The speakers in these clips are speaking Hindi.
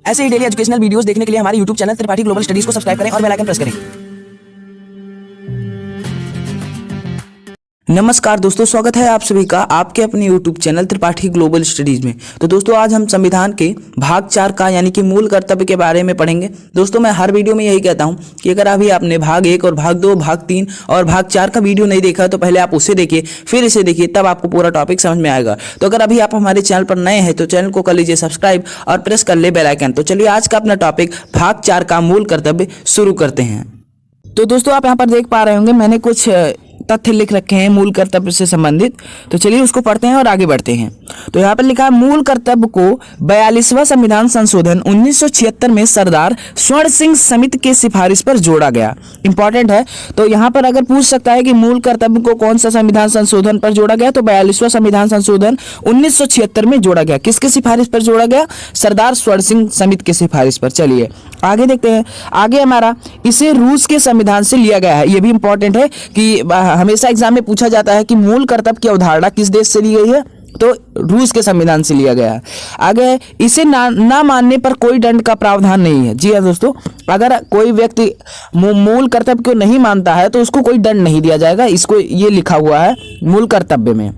ऐसे ही डेली एजुकेशनल वीडियोस देखने के लिए हमारे YouTube channel Tripathi global studies को सब्सक्राइब करें और बेल आइकन प्रेस करें। नमस्कार दोस्तों, स्वागत है आप सभी का आपके अपने YouTube channel Tripathi global studies में। तो दोस्तों आज हम संविधान के भाग 4 का यानी कि मूल कर्तव्य के बारे में पढ़ेंगे। दोस्तों मैं हर वीडियो में यही कहता हूं कि अगर अभी आपने भाग 1 और भाग 2, भाग 3 और भाग 4 का वीडियो नहीं देखा तो पहले आप उसे देखिए, फिर इसे देखिए, तब आपको पूरा टॉपिक समझ में आएगा। तो अगर अभी आप हमारे चैनल पर नए हैं तो चैनल को कर लीजिए सब्सक्राइब और प्रेस कर ले बेल आइकन। तो चलिए आज का अपना टॉपिक भाग 4 का मूल कर्तव्य शुरू करते हैं। तो दोस्तों आप यहाँ पर देख पा रहे होंगे मैंने कुछ तथ्य लिख रखे हैं मूल कर्तव्य से संबंधित। तो चलिए उसको पढ़ते हैं और आगे बढ़ते हैं। तो यहाँ पर लिखा है मूल कर्तव्य को 42वां संविधान संशोधन 1976 में सरदार स्वर्ण सिंह समिति के सिफारिश पर जोड़ा गया। इंपॉर्टेंट है। तो यहाँ पर अगर पूछ सकता है कि मूल कर्तव्य को कौन सा संविधान संशोधन पर जोड़ा गया, तो 42वां संविधान संशोधन 1976 में जोड़ा गया। किसके सिफारिश पर जोड़ा गया? सरदार स्वर्ण सिंह समिति के सिफारिश पर। चलिए आगे देखते हैं। आगे हमारा इसे रूस के संविधान से लिया गया है। ये भी इंपॉर्टेंट है कि हमेशा एग्जाम में पूछा जाता है कि मूल कर्तव्य की अवधारणा किस देश से ली गई है, तो रूस के संविधान से लिया गया है। आगे इसे ना मानने पर कोई दंड का प्रावधान नहीं है। जी हाँ दोस्तों, अगर कोई व्यक्ति मूल कर्तव्य को नहीं मानता है तो उसको कोई दंड नहीं दिया जाएगा। इसको ये लिखा हुआ है मूल कर्तव्य में।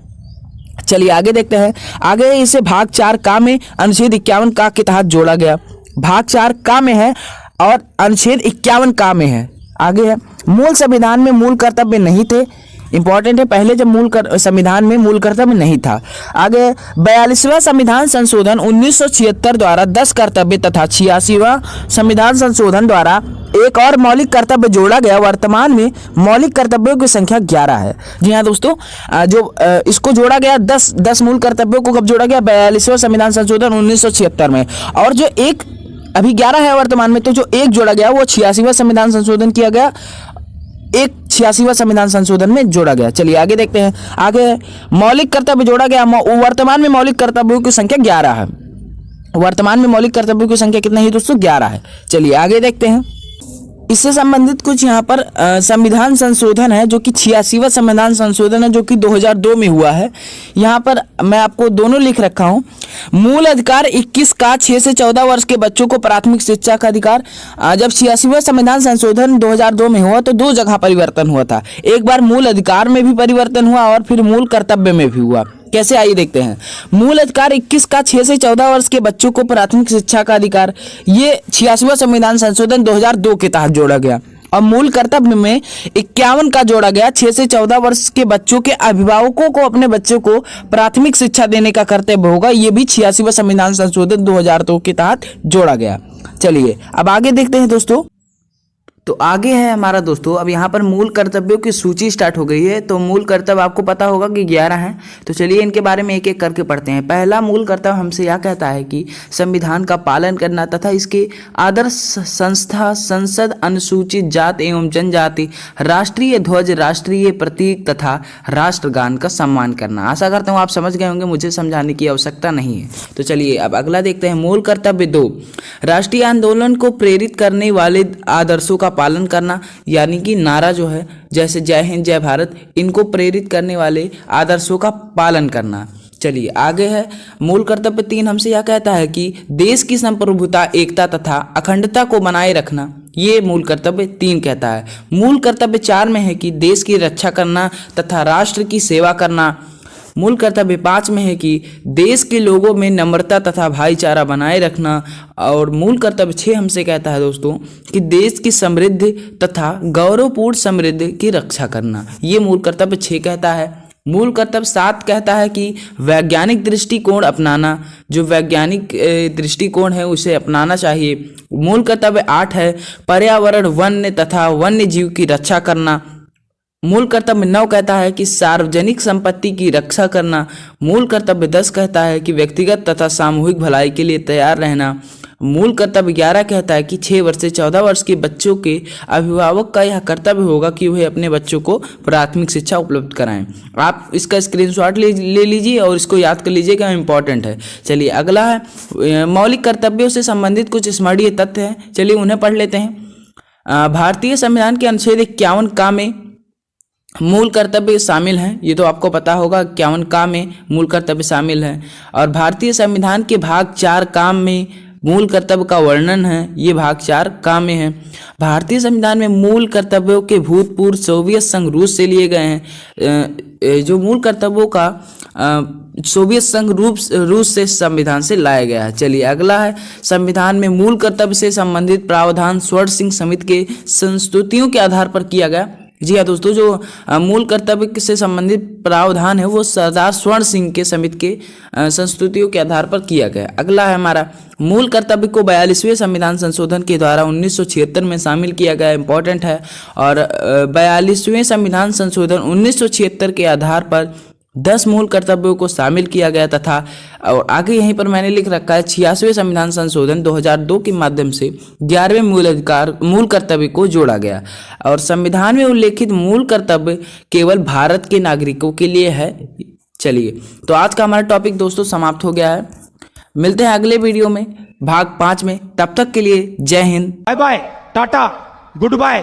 चलिए आगे देखते हैं। आगे इसे भाग 4 का में अनुच्छेद 51 का के तहत जोड़ा गया। भाग 4 का में है और अनुच्छेद 51 का में है। आगे है मूल संविधान में मूल कर्तव्य नहीं थे। इंपॉर्टेंट है, पहले जब संविधान में मूल कर्तव्य नहीं था। आगे 42वां संविधान संशोधन 1976 द्वारा 10 कर्तव्य तथा 86वां संविधान संशोधन द्वारा एक और मौलिक कर्तव्य जोड़ा गया। वर्तमान में मौलिक कर्तव्यों की संख्या 11 है। जी हाँ दोस्तों, जो इसको जोड़ा गया 10 मूल कर्तव्यों को कब जोड़ा गया? 42वां संविधान संशोधन 1976 में। और जो एक अभी 11 है वर्तमान में, तो जो एक जोड़ा गया वो 86वां संविधान संशोधन किया गया। एक 86वां संविधान संशोधन में जोड़ा गया। चलिए आगे देखते हैं। आगे मौलिक कर्तव्य जोड़ा गया। वर्तमान में मौलिक कर्तव्यों की संख्या 11 है। वर्तमान में मौलिक कर्तव्यों की संख्या कितनी है दोस्तों? 11 है। चलिए आगे देखते हैं। इससे संबंधित कुछ यहाँ पर संविधान संशोधन है जो कि 86वां संविधान संशोधन है जो कि 2002 में हुआ है। यहाँ पर मैं आपको दोनों लिख रखा हूँ। मूल अधिकार 21 का 6 से 14 वर्ष के बच्चों को प्राथमिक शिक्षा का अधिकार। जब 86वां संविधान संशोधन 2002 में हुआ तो 2 जगह परिवर्तन हुआ था। एक बार मूल अधिकार में भी परिवर्तन हुआ और फिर मूल कर्तव्य में भी हुआ। कैसे, आइए देखते हैं। मूल अधिकार 21 का 6 से 14 वर्ष के बच्चों को प्राथमिक शिक्षा का अधिकार, ये 86वां संविधान संशोधन 2002 के तहत जोड़ा गया। और मूल कर्तव्य में 51 का जोड़ा गया। 6 से 14 वर्ष के बच्चों के अभिभावकों को अपने बच्चों को प्राथमिक शिक्षा देने का कर्तव्य होगा। ये भी 86वां संविधान संशोधन 2002 के तहत जोड़ा गया। चलिए अब आगे देखते हैं दोस्तों। तो आगे है हमारा दोस्तों, अब यहाँ पर मूल कर्तव्यों की सूची स्टार्ट हो गई है। तो मूल कर्तव्य आपको पता होगा कि 11 हैं। तो चलिए इनके बारे में एक एक करके पढ़ते हैं। पहला मूल कर्तव्य हमसे यह कहता है कि संविधान का पालन करना तथा इसके आदर्श संस्था, संसद, अनुसूचित जाति एवं जनजाति, राष्ट्रीय ध्वज, राष्ट्रीय प्रतीक तथा राष्ट्रगान का सम्मान करना। आशा करता हूँ आप समझ गए होंगे, मुझे समझाने की आवश्यकता नहीं है। तो चलिए अब अगला देखते हैं। मूल कर्तव्य 2, राष्ट्रीय आंदोलन को प्रेरित करने वाले आदर्शों का पालन करना, यानी कि नारा जो है जैसे जय हिंद जय भारत, इनको प्रेरित करने वाले आदर्शों का पालन करना। चलिए आगे है मूल कर्तव्य 3 हमसे यह कहता है कि देश की संप्रभुता, एकता तथा अखंडता को बनाए रखना। ये मूल कर्तव्य 3 कहता है। मूल कर्तव्य 4 में है कि देश की रक्षा करना तथा राष्ट्र की सेवा करना। मूल कर्तव्य 5 में है कि देश के लोगों में नम्रता तथा भाईचारा बनाए रखना। और मूल कर्तव्य 6 हमसे कहता है दोस्तों कि देश की समृद्धि तथा गौरवपूर्ण समृद्धि की रक्षा करना। ये मूल कर्तव्य 6 कहता है। मूल कर्तव्य 7 कहता है कि वैज्ञानिक दृष्टिकोण अपनाना, जो वैज्ञानिक दृष्टिकोण है उसे अपनाना चाहिए। मूल कर्तव्य 8 है पर्यावरण, वन्य तथा वन्य जीव की रक्षा करना। मूल कर्तव्य 9 कहता है कि सार्वजनिक संपत्ति की रक्षा करना। मूल कर्तव्य 10 कहता है कि व्यक्तिगत तथा सामूहिक भलाई के लिए तैयार रहना। मूल कर्तव्य 11 कहता है कि 6 वर्ष से 14 वर्ष के बच्चों के अभिभावक का यह कर्तव्य होगा कि वह अपने बच्चों को प्राथमिक शिक्षा उपलब्ध कराएं। आप इसका स्क्रीनशॉट ले लीजिए और इसको याद कर लीजिएगा, इंपॉर्टेंट है। चलिए अगला है मौलिक कर्तव्यों से संबंधित कुछ स्मरणीय तथ्य हैं। चलिए उन्हें पढ़ लेते हैं। भारतीय संविधान के अनुच्छेद 51 का में मूल कर्तव्य शामिल हैं। ये तो आपको पता होगा, 51 का में मूल कर्तव्य शामिल है। और भारतीय संविधान के भाग 4 काम में मूल कर्तव्य का वर्णन है, ये भाग 4 का में है। भारतीय संविधान में मूल कर्तव्यों के भूतपूर्व सोवियत संघ रूस से लिए गए हैं। जो मूल कर्तव्यों का सोवियत संघ रूस से संविधान से लाया गया है। चलिए अगला है, संविधान में मूल कर्तव्य से संबंधित प्रावधान स्वर्ण सिंह समिति के संस्तुतियों के आधार पर किया गया। जी हाँ दोस्तों, जो मूल कर्तव्य से संबंधित प्रावधान है वो सरदार स्वर्ण सिंह के समिति के संस्तुतियों के आधार पर किया गया। अगला है हमारा, मूल कर्तव्य को 42वें संविधान संशोधन के द्वारा 1976 में शामिल किया गया, इंपॉर्टेंट है। और 42वें संविधान संशोधन 1976 के आधार पर 10 मूल कर्तव्यों को शामिल किया गया तथा और आगे यहीं पर मैंने लिख रखा है 86वें संविधान संशोधन 2002 के माध्यम से 11वें मूल कर्तव्य को जोड़ा गया। और संविधान में उल्लेखित मूल कर्तव्य केवल भारत के नागरिकों के लिए है। चलिए, तो आज का हमारा टॉपिक दोस्तों समाप्त हो गया है। मिलते हैं अगले वीडियो में भाग 5 में, तब तक के लिए जय हिंद, bye bye, tata, good bye.